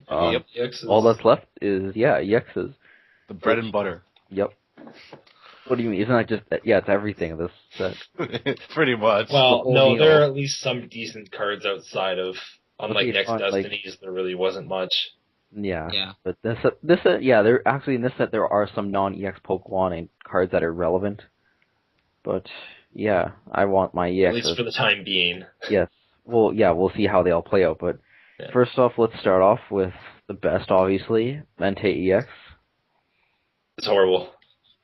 Yep. All that's left is EXs. The bread and butter. Yep. What do you mean? Isn't that just it's everything in this set? Pretty much. Well, whole no, meal. there are at least some decent cards outside of, unlike Okay, Next fine, like- Destinies, there really wasn't much. Yeah. But this set, there actually in this set there are some non-EX Pokemon and cards that are relevant. But yeah, I want my EXs. At least for the time being. Yes. Well, yeah, we'll see how they all play out. But Yeah. first off, let's start off with the best, obviously, Entei EX. It's horrible.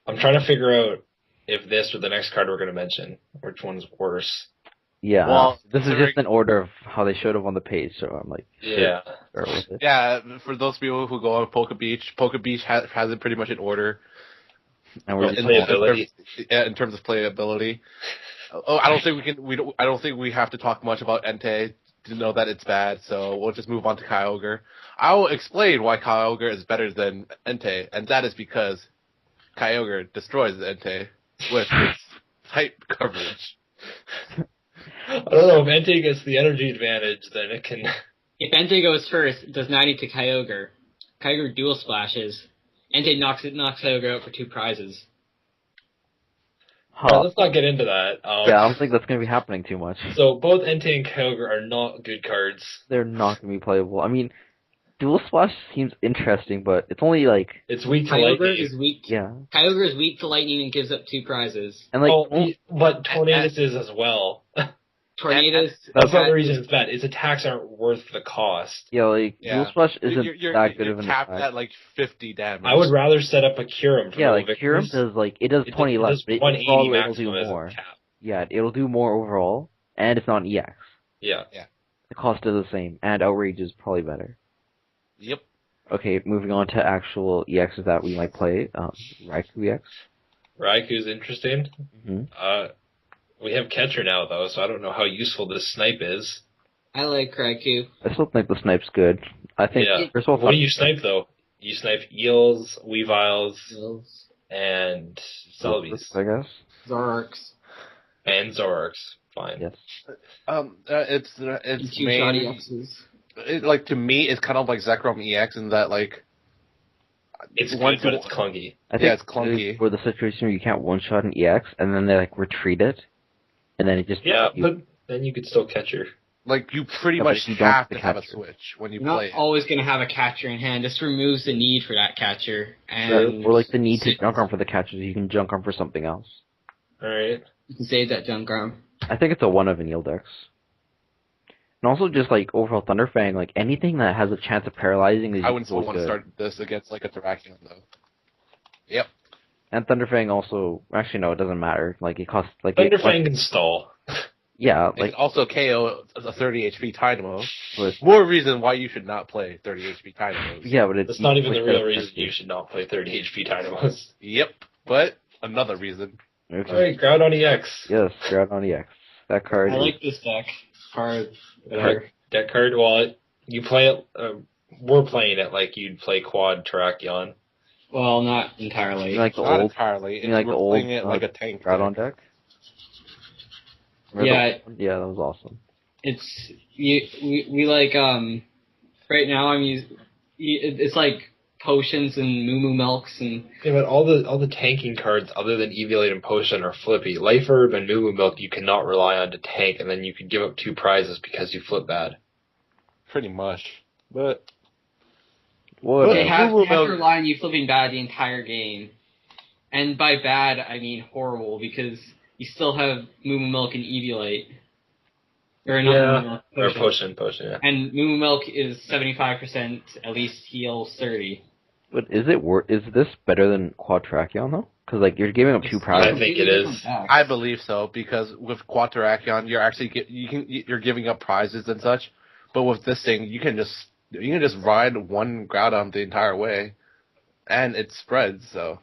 I'm trying to figure out if this or the next card we're going to mention, which one's worse. Yeah. Well, this is considering- just an order of how they showed up on the page, so I'm like, Yeah. start with it. Yeah, for those people who go on Poke Beach has it pretty much in order. And we're In just playability. In terms of playability. Oh, I don't think we have to talk much about Entei to know that it's bad, so we'll just move on to Kyogre. I will explain why Kyogre is better than Entei, and that is because Kyogre destroys Entei with its type coverage. I don't know, if Entei gets the energy advantage, then it can... If Entei goes first, it does 90 to Kyogre. Kyogre dual splashes. Entei knocks Kyogre out for 2 prizes. Alright, let's not get into that. Yeah, I don't think that's going to be happening too much. So both Entei and Kyogre are not good cards. They're not going to be playable. I mean, Dual Splash seems interesting, but it's only like, It's weak to Kyogre lightning. is weak. yeah. Kyogre is weak to lightning and gives up 2 prizes. And like, But Tornadus is as well. Tornadoes. That's not the reason it's bad. Its attacks aren't worth the cost. yeah, like, Yeah. Dual Splash isn't You're that good of an capped attack. at like 50 damage. I would rather set up a Kyurem for Yeah, no like, Kyurem victories. does, like, it does 20 It less, does but 180 overall it'll maximum do as a more. cap. Yeah, it'll do more overall, and it's not an EX. Yeah. The cost is the same, and Outrage is probably better. Yep. Okay, moving on to actual EXs that we might play. Raikou EX. Raiku's interesting. Mm-hmm. We have Catcher now, though, so I don't know how useful this snipe is. I like Raikou. I still think the snipe's good. I think, Yeah. first of all, What do you snipe, though? You snipe Eels, Weaviles, and Celebies. I guess. Zoroarks. And Zoroarks. Fine. Yes. It's And 2 shoddy X's. like to me, it's kind of like Zekrom EX in that like It's good, once but you- it's clunky. I think Yeah, it's clunky. For the situation where you can't one-shot an EX, and then they, like, retreat it, and then it just... Yeah, but then you could still Catcher. like you pretty Yeah, but much you don't have have to the have a catcher. switch when you You're not play it. always going to have a catcher in hand. This removes the need for that catcher. And Or, like, the need to junk on for the catches, you can junk on for something else. Alright. you can save that junk arm. I think it's a one of an Dex. And also just, like, overall Thunderfang, like, anything that has a chance of paralyzing is I wouldn't really want to good. start this against like a Terrakion though. Yep. And Thunderfang also... Actually, no, it doesn't matter. Like, it costs... like Thunderfang can stall. Yeah, It like... can also KO a 30 HP Dynamo. But, More reason why you should not play 30 HP Dynamos. yeah, but it's... That's not even like, the real that's reason risky. you should not play 30 HP Dynamos. Yep. But another reason. Okay. Alright, Groudon EX. Yes, Groudon EX. That card I is... like this deck. Card. Whatever. Deck card, well, you play it, we're playing it like you'd play Quad Terrakion. Well, not entirely. You like the Not old entirely. you like We're the old, playing it like a tank. Groudon deck? Remember Yeah. the old one? Yeah, that was awesome. It's we like right now I'm using it's like potions and moo milks and Yeah, but all the tanking cards other than Eviolite and Potion are flippy. Life Herb and Moo Milk you cannot rely on to tank, and then you could give up 2 prizes because you flip bad. Pretty much. But What? they have Moo to Milk- rely on you flipping bad the entire game. And by bad I mean horrible because you still have moo milk and Eviolite. Or not Yeah. Moo Milk, Or Potion, yeah. And moo milk is 75% at least heals 30. But is it is this better than Quadrakion though? Because like you're giving up 2 I prizes. think it is. I believe so because with Quaterrakion, you're actually you're giving up prizes and such. But with this thing, you can just ride one Groudon the entire way, and it spreads. So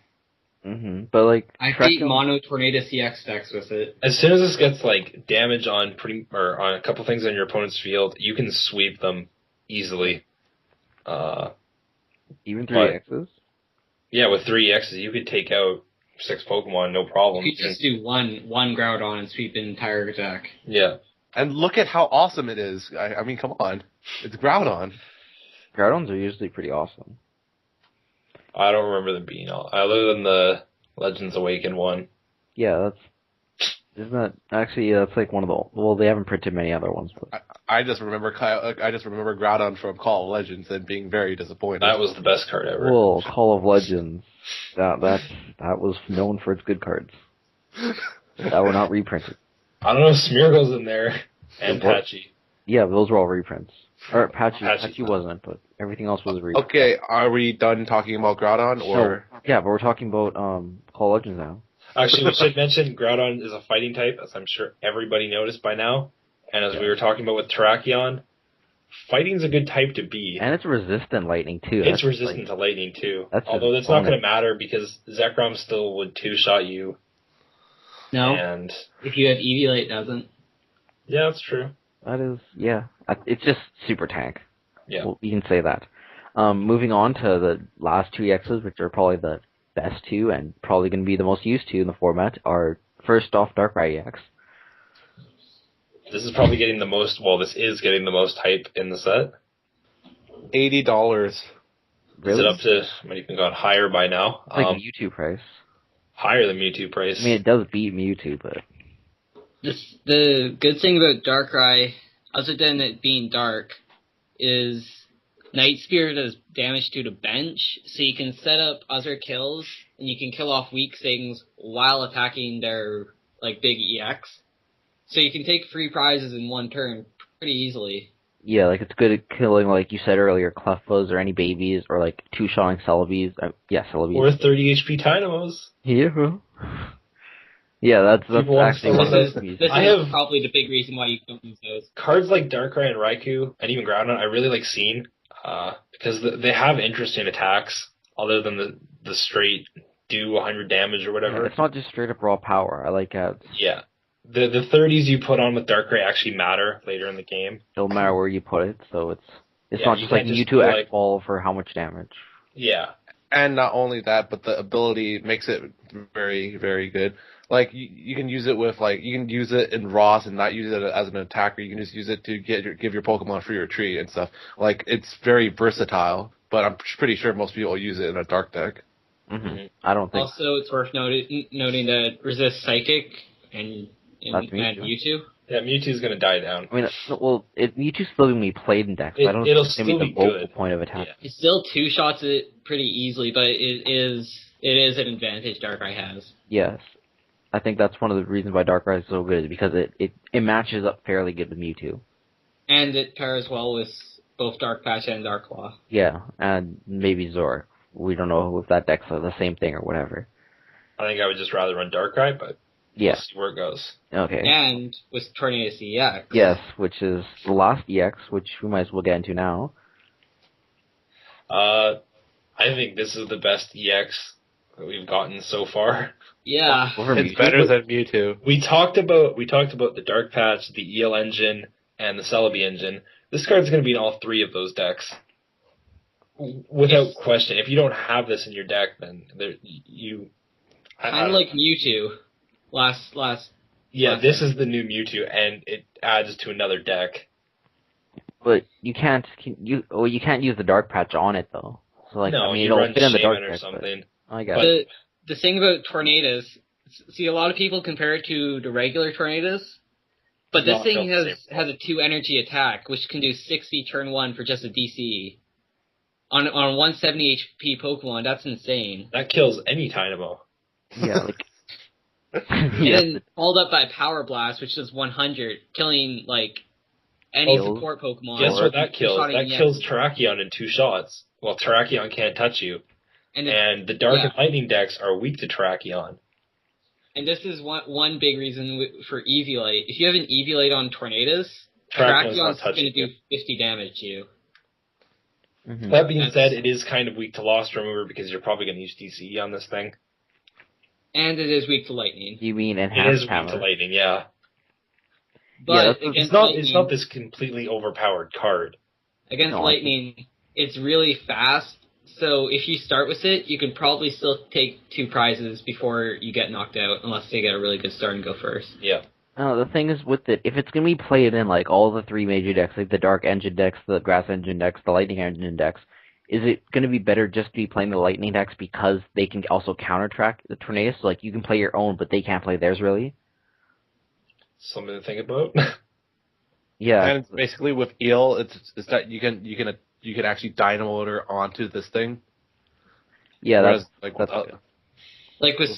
But like I beat Tracheon- Mono Tornado CX decks with it. As soon as this gets like damage on on a couple things on your opponent's field, you can sweep them easily. even but- 3Xs. Yeah, with 3 X's you could take out 6 Pokemon, no problem. You could just do one Groudon and sweep an entire deck. Yeah. and look at how awesome it is. I mean, come on, it's Groudon. Groudons are usually pretty awesome. I don't remember them being all other than the Legends Awaken one. Yeah, isn't that actually? Yeah, that's like one of the. Well, they haven't printed many other ones, but I just remember Groudon from Call of Legends and being very disappointed. That was the best card ever. well, Call of Legends, that was known for its good cards that were not reprinted. I don't know, Smeargle's in there and What? Patchy. Yeah, those were all reprints. Or Patchy Patchy's not. wasn't, but everything else was a reprint. Okay, are we done talking about Groudon, or No, yeah, but we're talking about Call of Legends now. Actually, we should mention Groudon is a fighting type, as I'm sure everybody noticed by now. And as we were talking about with Terrakion, fighting's a good type to be. And it's resistant lightning too. It's resistant to lightning too. That's Although that's not going to matter because Zekrom still would two-shot you. No, And if you have Eviolite, it doesn't. yeah, that's true. That is, yeah. It's just super tank. Yeah. Well, you can say that. Moving on to the last two EXs, which are probably the best two and probably going to be the most used to in the format, are first off Darkrai EX. This is probably getting the most. Well, this is getting the most hype in the set. $80? Is it up to? Might even gone higher by now. It's like Mewtwo price. Higher than Mewtwo price. I mean, it does beat Mewtwo, but The good thing about Darkrai, other than it being dark, is Night Spirit does damage to the bench, so you can set up other kills, and you can kill off weak things while attacking their, like, big EX. So you can take 3 prizes in one turn pretty easily. yeah, like it's good at killing, like you said earlier, Clefbas or any babies, or like two-shotting Celebes. Celebes. Or 30 HP Dynamos. Yeah. Yeah, that's People want actually to one of say those. This I is have- probably the big reason why you don't use those. Cards like Darkrai and Raikou, and even Groudon, I really like seeing, because they have interesting attacks, other than the straight do 100 damage or whatever. It's not just straight up raw power. I like how Yeah. The 30s you put on with Darkrai actually matter later in the game. no matter where you put it, so it's Yeah, not you just like can't just Mewtwo be X like- Ball for how much damage. Yeah. And not only that, but the ability makes it very, very good. Like, you can use it with, like, you can use it in Ross and not use it as an attacker. You can just use it to give your Pokemon free retreat and stuff. Like, it's very versatile, but I'm pretty sure most people use it in a dark deck. Mm-hmm. I don't think. Also, it's worth noting that resist Psychic and That's Mewtwo. Mewtwo. Yeah, Mewtwo's gonna die down. I mean, Mewtwo's still gonna be played in decks. It- I don't it'll think it's gonna be still the be vocal good. point of attack. Yeah. It still two-shots it pretty easily, but it is an advantage Darkrai has. Yes. I think that's one of the reasons why Darkrai is so good, because it matches up fairly good with Mewtwo. And it pairs well with both Dark Patch and Dark Claw. Yeah, and maybe Zoroark. We don't know if that deck's the same thing or whatever. I think I would just rather run Darkrai, but we'll Yeah. see where it goes. Okay. And with Tornadus EX. Yes, which is the last EX, which we might as well get into now. I think this is the best EX that we've gotten so far. Yeah. Over It's Mewtwo. better than Mewtwo. We talked about the Dark Patch, the EL engine, and the Celebi engine. This card's going to be in all 3 of those decks, without question. If you don't have this in your deck, then Kind of like Mewtwo. Yeah, this is the new Mewtwo, and it adds to another deck. But you can't use the Dark Patch on it though. So like, no, I mean, you it'll run fit in the Dark Shaman or Patch. But something. I got it. The thing about Tornadus, see, a lot of people compare it to the regular Tornadus, but this Not thing the same. has a 2 energy attack, which can do 60 turn 1 for just a DC. On 170 HP Pokemon, that's insane. That kills any Dynamo. Yeah, like. And yeah, then followed up by Power Blast, which does 100, killing, like, any Kills. support Pokemon. Guess what that kills? Two-shotting That EX. kills Terrakion in 2 shots. Well, Terrakion can't touch you. And, And the Dark yeah. and Lightning decks are weak to Terrakion. and this is one big reason for Eviolite. If you have an Eviolite on Tornadus, Terrakion's not Terrakion's going touching to do you. 50 damage to you. Mhm. That being That's- said, it is kind of weak to Lost Remover because you're probably going to use DCE on this thing. And it is weak to lightning. You mean It enhanced is weak hammer? to Lightning, yeah. But that's- against It's not lightning, this completely overpowered card. against No, I lightning, it's really fast. So if you start with it, you can probably still take 2 prizes before you get knocked out, unless they get a really good start and go first. Yeah. The thing is with it, if it's gonna be played in like all the three major decks, like the Dark Engine decks, the Grass Engine decks, the Lightning Engine decks, is it gonna be better just to be playing the Lightning decks because they can also countertrack the Tornadus? So, like you can play your own, but they can't play theirs really. Something to think about. Yeah, And basically with Eel, it's that you can actually dynamo motor onto this thing. yeah, Whereas, that's Like with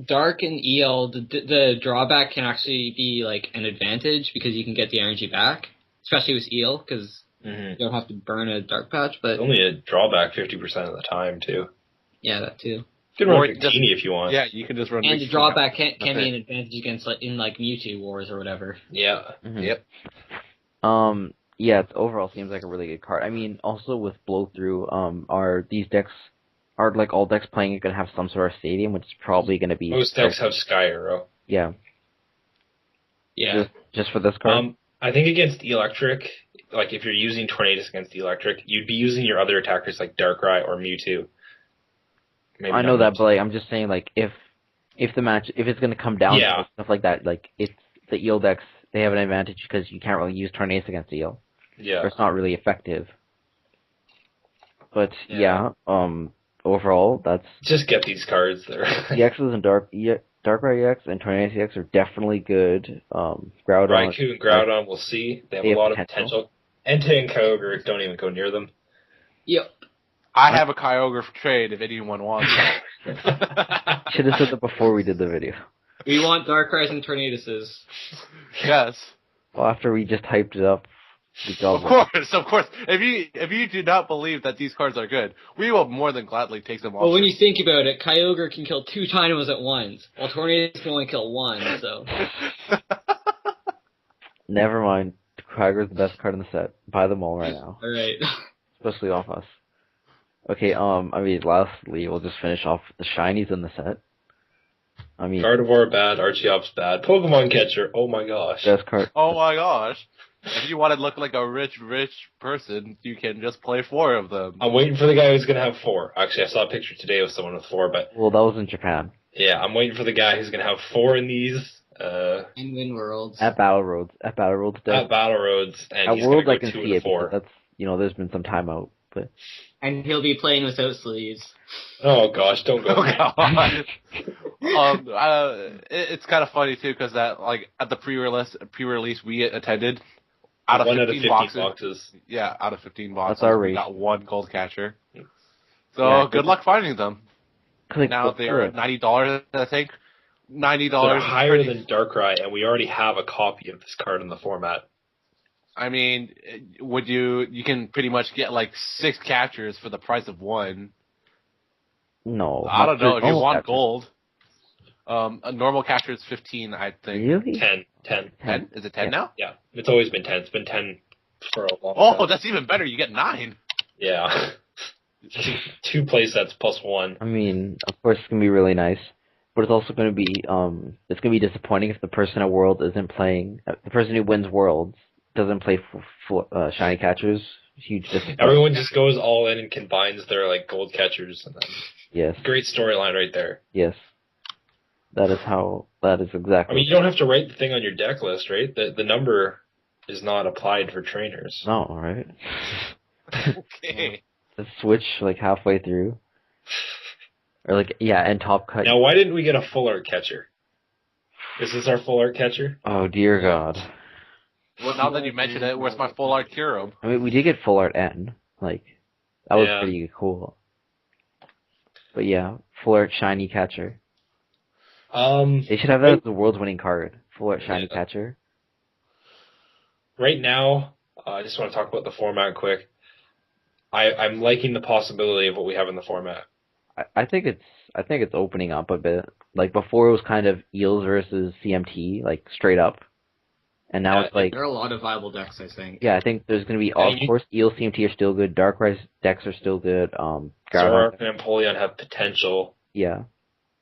Dark and EL, the drawback can actually be like an advantage because you can get the energy back, especially with EL because you don't have to burn a Dark Patch. But It's only a drawback 50% of the time too. yeah, that too. You can Or run you just- Victini if you want. Yeah, you can just run. And the Reach drawback can That's be it. an advantage against like in like Mewtwo Wars or whatever. Yeah. mhm. Yep. Yeah, it overall seems like a really good card. I mean, also with Blow Through, are these decks, are like all decks playing it gonna have some sort of stadium, which is probably gonna be Most decks have Sky Arrow. yeah, Yeah. just for this card. I think against Electric, like if you're using Tornadus against Electric, you'd be using your other attackers like Darkrai or Mewtwo. Maybe I know not that, Mewtwo. but like I'm just saying, like if the match, if it's gonna come down Yeah. to stuff like that, like it's the Eel decks, they have an advantage because you can't really use Tornadus against Eel, Yeah. or it's not really effective. But Yeah. overall, that's Just get these cards there. EXs and Darkrai EX and Tornadus EX are definitely good. Groudon, Raikou and Groudon, we'll see. They have They a have lot of potential. potential. Entei and Kyogre, don't even go near them. Yep. I have a Kyogre for trade if anyone wants. should have said that before we did the video. We want Darkrai's and Tornaduses. Yes. Well, after we just hyped it up, we Of got course. If you do not believe that these cards are good, we will more than gladly take them off. Well, when you think about it, Kyogre can kill 2 Dynamos at once, while Tornadus can only kill 1, so... Never mind. Kyogre's the best card in the set. Buy them all right now, Alright. especially off us. Okay, lastly, we'll just finish off the shinies in the set. I mean, Gardevoir bad, Archeops bad, Pokemon Catcher, oh my gosh. best card. Oh my gosh. If you want to look like a rich person, you can just play 4 of them. I'm waiting for the guy who's going to have 4. Actually, I saw a picture today of someone with 4, but Well, that was in Japan. yeah, I'm waiting for the guy who's going to have 4 in these And Win Worlds. At Battle Roads. At Battle Roads, at Battle Roads, and at he's Worlds going I to go can 2 see and it 4. because that's, there's been some time out, but And he'll be playing without sleeves. Oh gosh, don't go. Oh god. It's kind of funny too because that like at the pre-release we attended out of 1 15 boxes. Yeah, out of 15 boxes, That's our we rate. got 1 gold catcher. So Yeah, good luck finding them. like, Now they are $90, I think. $90. They're is higher pretty- than Darkrai, and we already have a copy of this card in the format. I mean, you can pretty much get like 6 catchers for the price of 1. No. I don't know if you almost want catcher. gold. A normal catcher is 15, I think. Really? 10. 10? Is it 10 now? Yeah, it's always been 10. It's been 10 for a long Oh, time. that's even better. You get 9. Yeah. 2 play sets plus 1. I mean, of course it's gonna be really nice, but it's also gonna be it's gonna be disappointing if the person at World isn't playing. The person who wins Worlds doesn't play shiny catchers. Huge disappointment. Everyone just goes all in and combines their like gold catchers, and then Yes, great storyline right there. yes. That is exactly. I mean, you don't have to write the thing on your deck list, right? The number is not applied for trainers. No, right? Okay. The switch like halfway through, or like and top cut. Now, why didn't we get a full art catcher? Is this our full art catcher? Oh dear God! Well, now that you mention it, where's my full art Kyurem? I mean, we did get full art N. Like that was Yeah. pretty cool. But yeah, full art shiny catcher. They should have that as the world's winning card. Full art shiny Yeah. catcher. Right now, I just want to talk about the format quick. I'm liking the possibility of what we have in the format. I think it's opening up a bit. Like before, it was kind of Eels versus CMT, like straight up, and now Yeah, it's like There are a lot of viable decks, I think. yeah. I think there's gonna be Yeah, of course Eels CMT are still good. Darkrai decks are still good. Groudon, Zoroark and Empoleon have potential. yeah,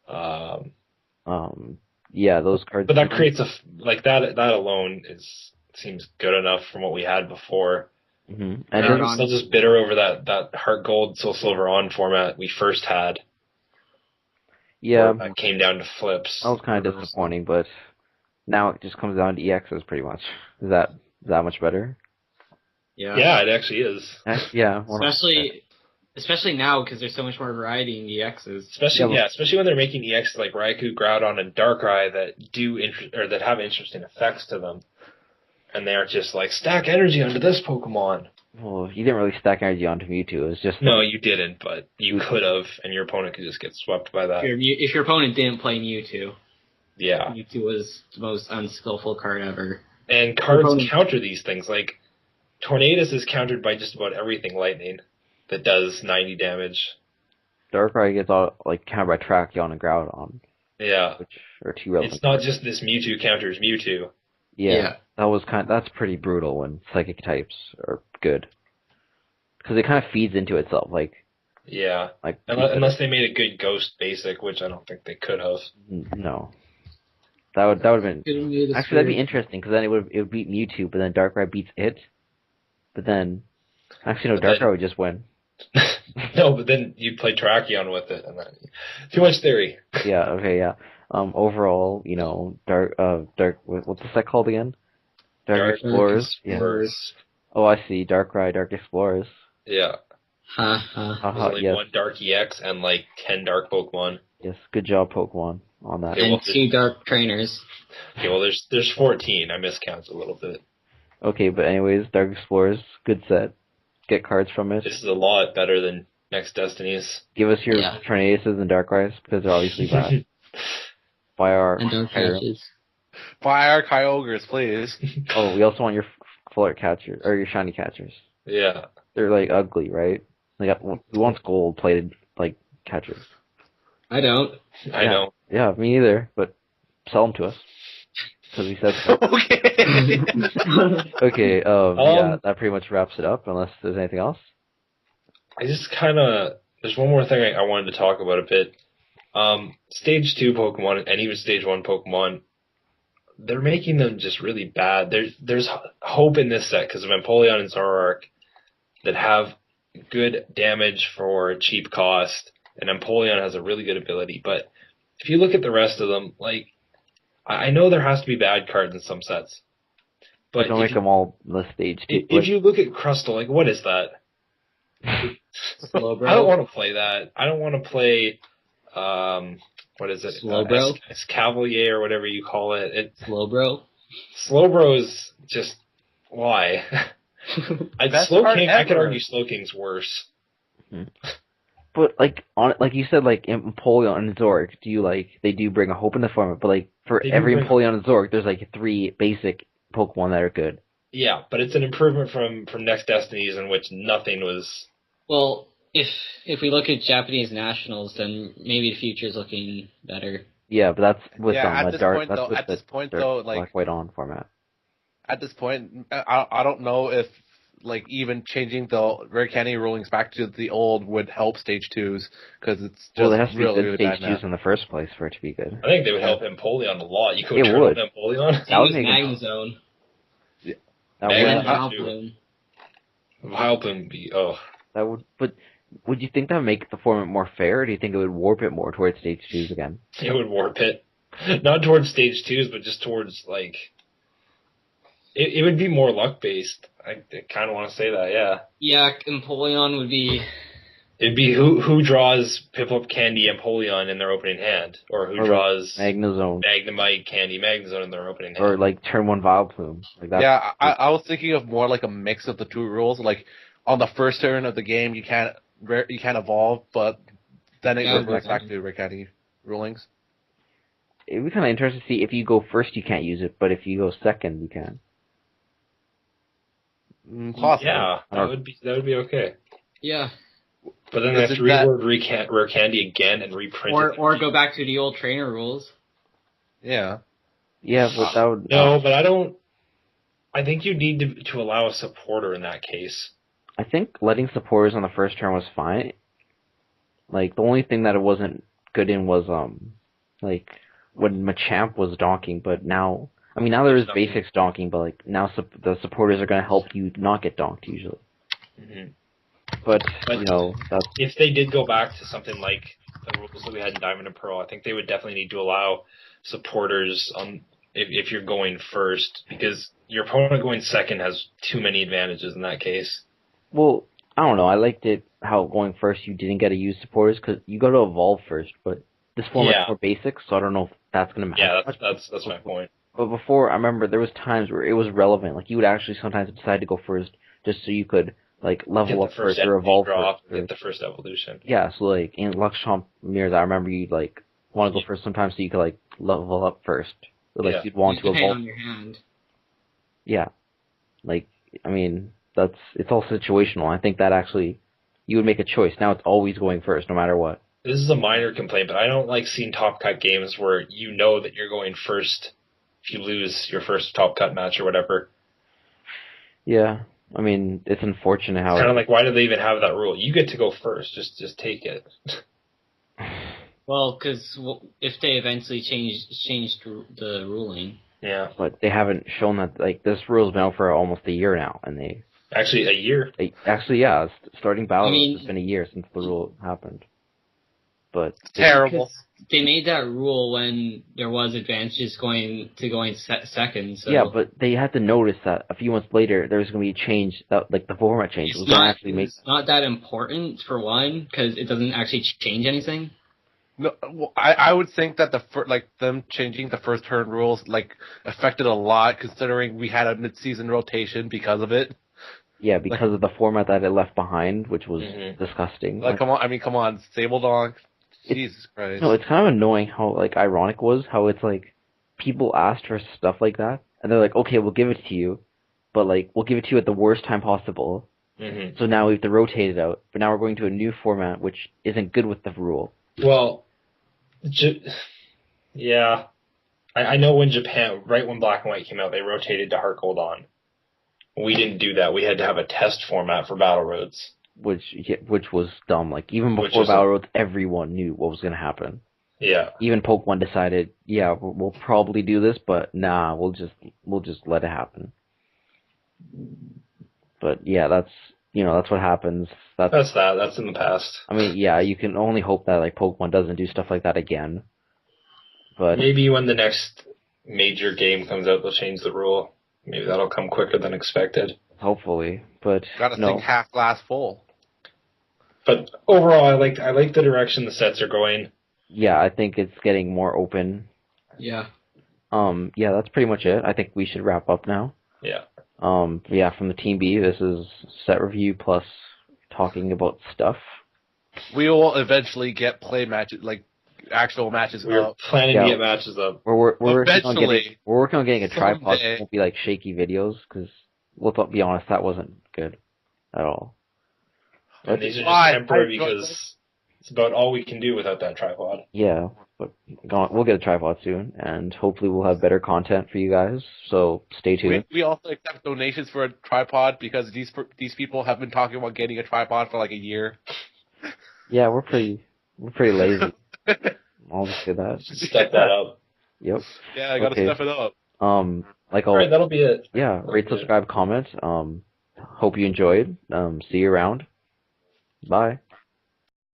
Um, yeah. Those cards. but that creates that alone seems good enough from what we had before. hmm And And Groudon. I'm then, still just bitter over that Heart Gold Soul Silver on format we first had. yeah, That came down to flips. that was kind of disappointing, but Now it just comes down to EXs pretty much. Is that much better? Yeah, it actually is. Yeah. Especially now because there's so much more variety in EXs. Especially when they're making EXs like Raikou, Groudon, and Darkrai that have interesting effects to them, and they aren't just like stack energy onto this Pokemon. Well, you didn't really stack energy onto Mewtwo. It was just No, you didn't, but you could have, and your opponent could just get swept by that. If your opponent didn't play Mewtwo, Yeah, Mewtwo was the most unskillful card ever. and cards counter these things. Like Tornadus is countered by just about everything Lightning that does 90 damage. Darkrai gets all like countered by Tracheon and Groudon. Yeah, Which are two relevant. It's not just this Mewtwo counters Mewtwo. Yeah. That's pretty brutal when psychic types are good. Because it kind of feeds into itself, like. Yeah. Like unless they made a good Ghost basic, which I don't think they could have. No. That would have been actually that'd be interesting because then it would beat Mewtwo, but then Darkrai beats it. But then actually no, Darkrai would just win. No, but then you'd play Tracheon with it, and then too much theory. Yeah. Okay. Yeah. Overall, Dark. What's the set called again? Dark Explorers. Yeah. Oh, I see. Darkrai, Dark Explorers. Yeah. There's only one Dark EX and like 10 Dark Pokemon. Yes, good job, Pokemon, on that. And 2 Dark Trainers. Okay, well, there's 14. I miscounted a little bit. Okay, but anyways, Dark Explorers, good set. Get cards from it. This is a lot better than Next Destinies. Give us your Tornaduses and Darkrai's, because they're obviously bad. Buy our Kyogres, please. Oh, we also want your Flirt catchers, or your shiny catchers. Yeah. They're like ugly, right? Like, we want gold plated like catchers. I don't. I know. Yeah, me neither. But sell them to us because we said so. Okay. Okay. Yeah, that pretty much wraps it up. Unless there's anything else. I just there's one more thing I wanted to talk about a bit. Stage 2 Pokemon and even Stage 1 Pokemon, they're making them just really bad. There's hope in this set because of Empoleon and Zoroark that have good damage for cheap cost, and Empoleon has a really good ability. But if you look at the rest of them, like, I know there has to be bad cards in some sets, but don't make them all the Stage 2. If you look at Crustle, like, what is that? I don't want to play that. I don't want to play, what is it? Slowbro? Escavalier or whatever you call it. Slowbro? Slowbro is just, why? Slowking, I could argue Slowking's worse. But like you said, like Empoleon and Zoroark, they do bring a hope in the format, but like for every Empoleon and Zoroark, there's like 3 basic Pokemon that are good. Yeah, but it's an improvement from Next Destinies in which nothing was. Well, if we look at Japanese nationals, then maybe the future's looking better. Yeah, but that's with at this point though, Black White On format. At this point, I don't know if like even changing the Rare Candy rulings back to the old would help Stage 2s because it's just it has to be really, good really Stage bad 2s in the first place for it to be good. I think they would help Empoleon a lot. You could turn on Empoleon. That would make Magnezone. Vileplume would be That would, but would you think that would make the format more fair, or do you think it would warp it more towards Stage 2s again? It would warp it. Not towards Stage 2s, but just towards, like... It would be more luck-based. I kind of want to say that, yeah. Yeah, Empoleon would be... It'd be who draws Piplup, Candy, Empoleon in their opening hand, or who draws Magnezone, Magnemite, Candy, Magnezone in their opening hand. or like turn 1 Vileplume. Like that. Yeah, I was thinking of more like a mix of the 2 rules. Like on the first turn of the game, you can't evolve, but then it goes back to Rare Candy rulings. It'd be kind of interesting to see if you go first, you can't use it, but if you go second, you can. Possibly. Yeah, that would be okay. Yeah. But then they have to reword Rare Candy again and reprint it. Or go back to the old trainer rules. Yeah. Yeah, but that would... No, but I don't... I think you need to allow a supporter in that case. I think letting supporters on the first turn was fine. Like, the only thing that it wasn't good in was, like, when Machamp was donking, but now... I mean, now there is basics donking, but, like, now the supporters are going to help you not get donked, usually. Mm-hmm. But, you know, that's... If they did go back to something like the rules that we had in Diamond and Pearl, I think they would definitely need to allow supporters on if you're going first, because your opponent going second has too many advantages in that case. Well, I don't know. I liked it how going first you didn't get to use supporters because you got to evolve first. But this format's Yeah. more basic, so I don't know if that's gonna matter. Yeah, much. that's my point. But before, I remember there was times where it was relevant. Like you would actually sometimes decide to go first just so you could like Get level the up first first or evolve drop, first. get the first evolution. Yeah, so like in Luxchamp Mirrors, I remember you'd like want to go first sometimes so you could like level up first. Or, like Yeah. you'd want to Depending evolve. on your hand. Yeah, like I mean it's all situational. I think that actually you would make a choice. Now it's always going first, no matter what. This is a minor complaint, but I don't like seeing top cut games where you know that you're going first if you lose your first top cut match or whatever. Yeah, I mean it's unfortunate how It's kind of like, why do they even have that rule? You get to go first. Just take it. Well, because if they eventually changed the ruling. Yeah. but they haven't shown that like this rule's been out for almost a year now, and Actually, a year. actually yeah, starting Battle I mean- Roads, it's been a year since the rule happened. But Terrible. Because they made that rule when there was advantages going second. So yeah, but they had to notice that a few months later there was going to be a change that like the format change was going to actually make. It's not that important for one because it doesn't actually change anything. No, well, I would think that them changing the first turn rules like affected a lot, considering we had a mid-season rotation because of it. Yeah, because of the format that it left behind, which was disgusting. Like, come on, Sable Dog. Jesus Christ. No, it's kind of annoying how like ironic was how it's like people asked for stuff like that, and they're like, okay, we'll give it to you, but like we'll give it to you at the worst time possible. Mm-hmm. So now we have to rotate it out, but now we're going to a new format which isn't good with the rule. Well, yeah. I know when Japan, right when Black and White came out, they rotated to Heart Gold On. We didn't do that. We had to have a test format for Battle Roads. Which was dumb. Like even Which before is Battle Roads, everyone knew what was going to happen. Yeah. Even Pokemon decided, yeah, we'll probably do this, but nah, we'll just let it happen. But yeah, that's what happens. That's in the past. I mean, yeah, you can only hope that like Pokemon doesn't do stuff like that again. But maybe when the next major game comes out, they'll change the rule. Maybe that'll come quicker than expected. hopefully, but Gotta think half glass full. But overall, I like the direction the sets are going. Yeah, I think it's getting more open. Yeah. Yeah, that's pretty much it. I think we should wrap up now. Yeah. Yeah, from the Team B, this is set review plus talking about stuff. We will eventually get play matches, like actual matches We're up. planning to get matches up. We're working Eventually. on getting a tripod. Someday. It won't be like shaky videos because we'll be honest, that wasn't good at all. And these are Why? just temporary I enjoy because it's about all we can do without that tripod. Yeah, but we'll get a tripod soon, and hopefully we'll have better content for you guys. So stay tuned. We also accept donations for a tripod because these people have been talking about getting a tripod for like a year. Yeah, we're pretty lazy. I'll just say that. Step that up. Yep. Yeah, I gotta Okay. step it up. Like All right, that'll be it. yeah, rate, subscribe, comment. Hope you enjoyed. See you around. Bye.